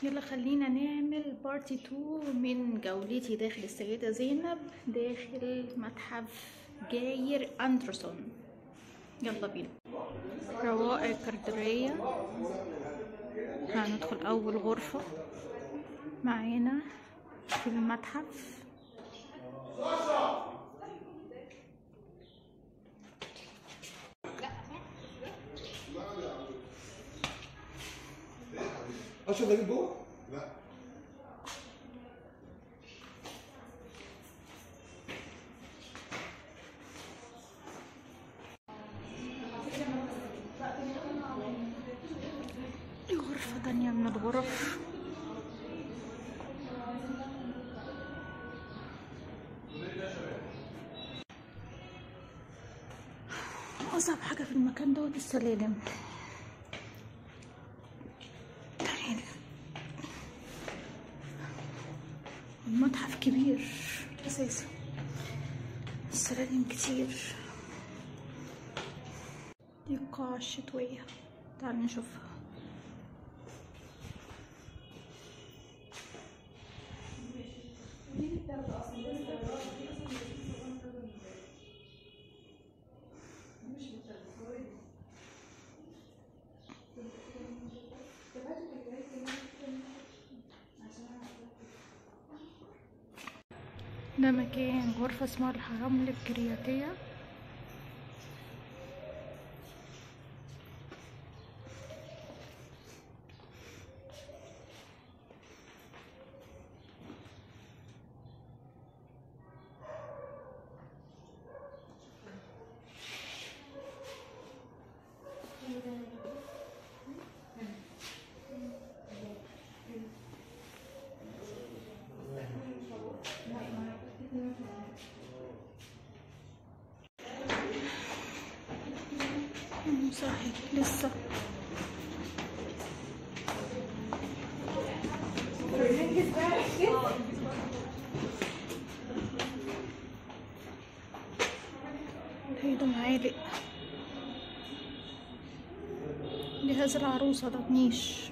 يلا خلينا نعمل بارتي 2 من جولتي داخل السيدة زينب داخل متحف جاير أندرسون. يلا بينا. روائع كردرية. هندخل أول غرفة معانا في المتحف. اشرب اجيب جوه؟ لا. دي غرفة تانية من الغرف. أصعب حاجة في المكان دوت السلالم. المتحف كبير أساسا، السلالم كتير. دي القاعة الشتوية، تعالوا نشوفها. ده مكان غرفة اسمها الحرم الكرياتية. صحيح لسه. هيدا معالق جهاز العروسة ده بنيش.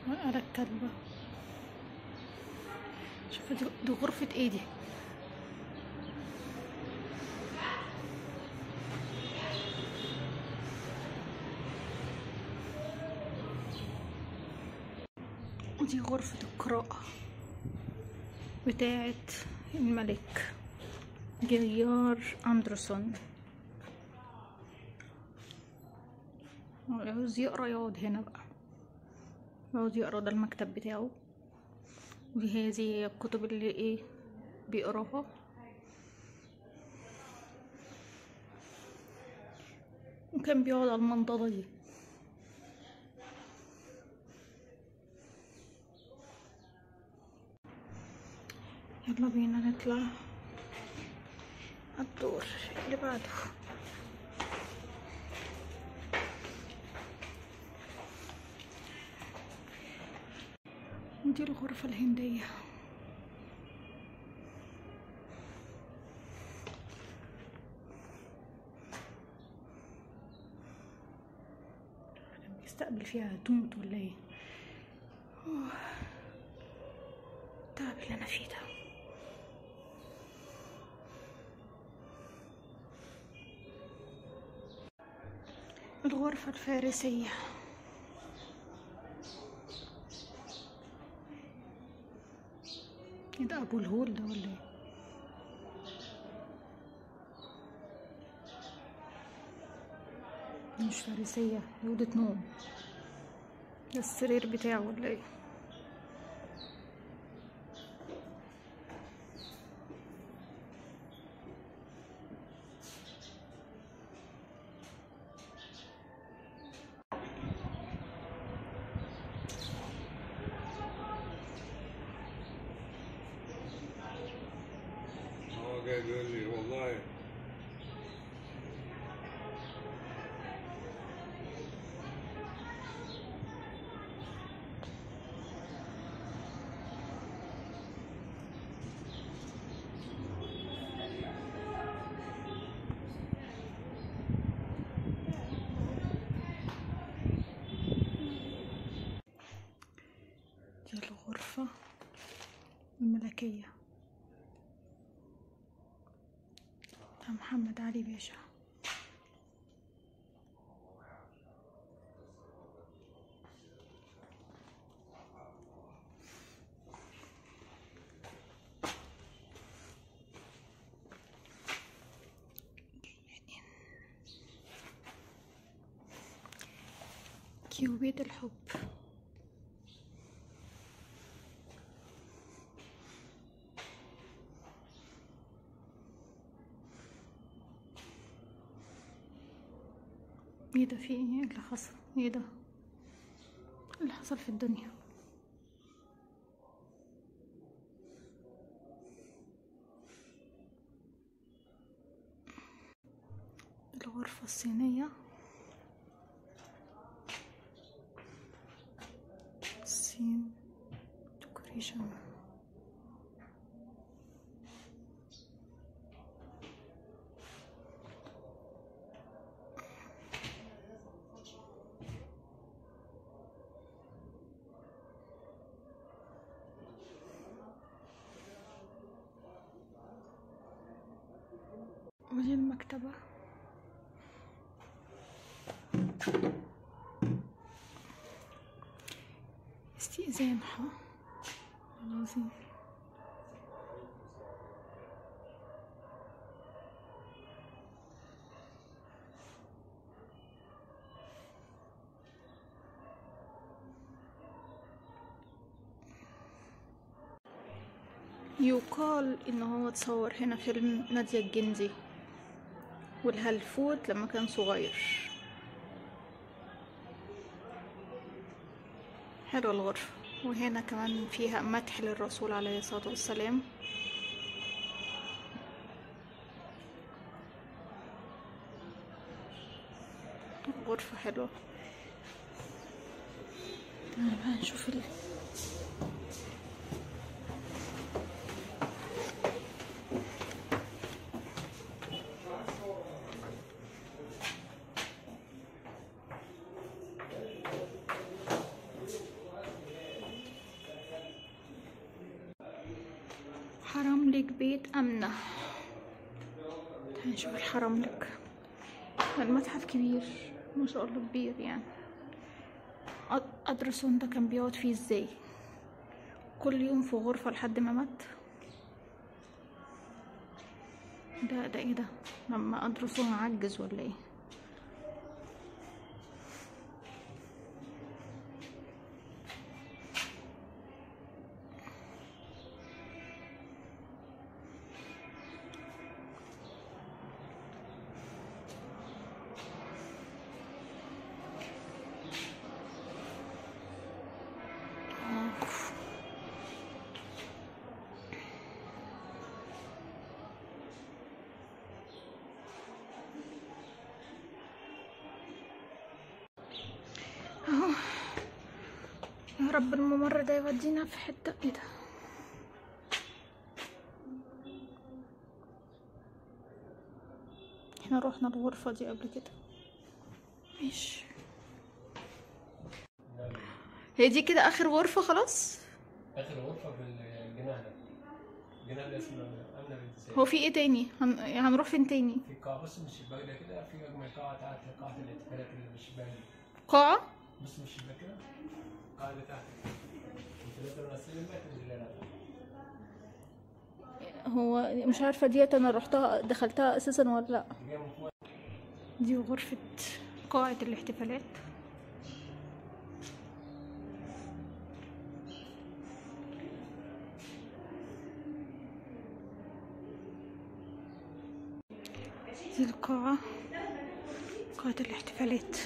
أنا الكلبة. شوفوا دي غرفة ايه دي؟ ودي غرفة القراءة بتاعة الملك جاير أندرسون. عاوز يقرا يقعد هنا بقى، عاوز يقرا ده المكتب بتاعه. ودي هذه الكتب اللي ايه بيقراها. وكان بيقعد على المنضدة دي. يلا بينا نطلع الدور اللي بعده. دي الغرفة الهندية. بيستقبل فيها تموت ولا ايه؟ التعب اللي انا فيه ده. الغرفة الفارسية. ايه ده، ابو الهول ده ولا ايه؟ مش فارسية، أوضة نوم. ده السرير بتاعه ولا ايه؟ هو جاي بيقول لي والله الملكية. ده محمد علي باشا. كيوبيد الحب. ايه ده؟ في ايه اللي حصل؟ ايه ده اللي حصل في الدنيا؟ الغرفة الصينية. الصين ديكوريشن. ودي المكتبة. استئذان العظيم. يقال ان هو اتصور هنا فيلم نادية الجندي والهلفوت لما كان صغير. حلوة الغرفة. وهنا كمان فيها مدح للرسول عليه الصلاة والسلام. غرفة حلوة. تعالى بقى نشوف حرام لك بيت أمنة. هنشوف الحرام لك. المتحف كبير ما شاء الله، كبير يعني. أدرسون ده كان بيقعد فيه ازاي؟ كل يوم في غرفة لحد ما مات. ده ايه ده؟ لما أدرسون عجز ولا ايه؟ اهو. يا رب الممر ده يودينا في حتة. ايه ده؟ احنا روحنا الغرفة دي قبل كده. ماشي. هي دي كده اخر غرفة خلاص؟ اخر غرفة في الجناح ده. الجناح ده اسمه امنة بنت سيد. هو في ايه تاني؟ هنروح فين تاني؟ في قاعة، بص من الشباك ده كده في اجمل قاعة تحت، قاعة الاحتفالات اللي من الشباك دي. قاعة؟ بص من الشباك كده القاعة اللي تحت انت لازم السلم بقى تنزل لها. هو مش عارفة ديت انا روحتها دخلتها اساسا ولا لا. دي غرفة قاعة الاحتفالات. دي القاعة، قاعة الاحتفالات.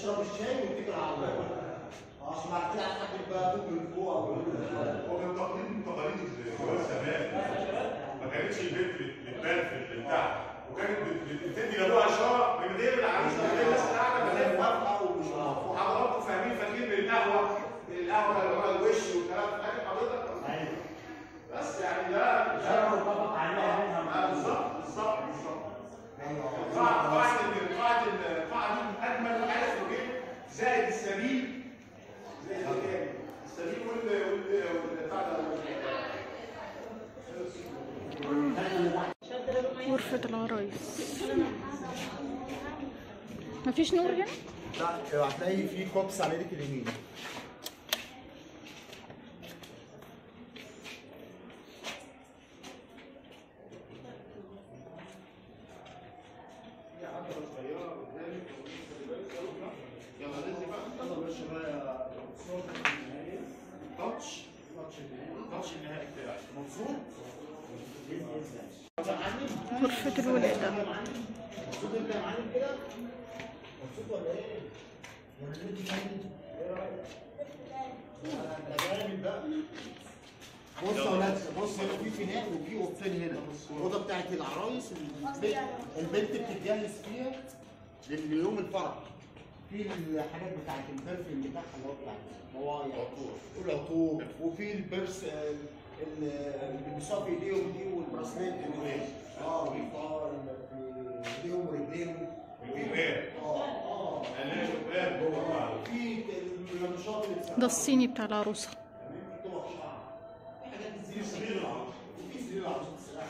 تشرب الشاي وتتكل على الله. عشان بعد كده هتحدد بقى ابوك من فوق او من هو كان تقليد من تقاليد الجواز زمان. ما كانتش البنت بتبان في البتاع، وكانت بتدي لابوها اشاره من غير العريس ومن غير الناس اللي قاعده من غير موافقه ومش موافقه. وحضراتكم فاهمين فاكرين بالقهوه اللي هو الوش والكلام ده، فاكر حضرتك؟ ايوه. بس يعني ده متفق عليها. بالظبط. قاعة دي من اجمل حاجه في البيت، زائد السبيل. السبيل والبتاع ده. غرفة العرايس. مفيش نور هنا؟ لا هتلاقي في كوبس على ايدك اليمين. غرفة الولادة. بص يا ولاد، بص هنا في فناء وفي اوضتين هنا. الاوضه بتاعت العرايس البنت بتتجهز فيها ليوم الفرح. في الحاجات بتاعت البرفيوم بتاعها اللي هو بتاع المواضيع والعطور، وفي البرس اللي بيلبسوها في ايديهم دي والبراسليت اللي والفار في ايديهم ورجليهم. في المنشاط اللي ده الصيني بتاع العروسة. في سرير العروسه وفي سرير العروسه بتستريح.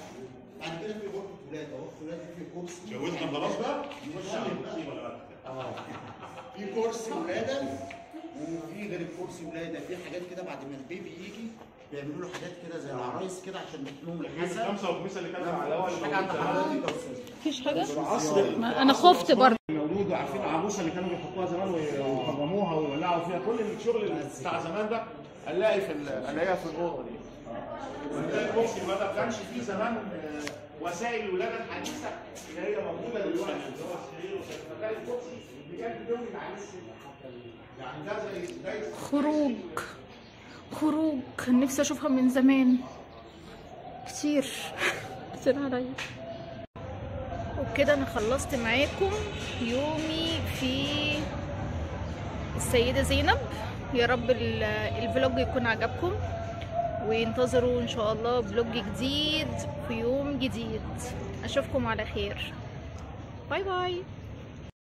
بعد كده في غرفه ولاده، غرفه ولاده في كرسي. اتجوزنا خلاص بقى؟ نخش على المصيبه بقى. في كرسي ولاده، وفي غير الكرسي ولاده في حاجات كده بعد ما البيبي يجي بيعملوا له حاجات كده زي العرايس كده عشان بطنهم الحسن. الخمسه والخميسه اللي كانت على الاول. حاجه عند حضرتك يا استاذ؟ مفيش حاجة؟ العصر ما أنا خفت برضه. مولود، وعارفين العروسه اللي كانوا بيحطوها زمان ويخرموها ويولعوا فيها، كل الشغل بتاع زمان ده هنلاقيها في الاوضه دي. وهنلاقي الكرسي ما كانش فيه زمان وسائل الولاده الحديثه اللي هي موجوده دلوقتي، اللي هو السرير فكان الكرسي اللي كان بيدوم العريس يعني ده زي خروج نفسي اشوفها من زمان كتير عليا. وبكده انا خلصت معاكم يومي في السيدة زينب. يا رب الفلوج يكون عجبكم، وانتظروا ان شاء الله فلوج جديد في يوم جديد. اشوفكم على خير. باي باي.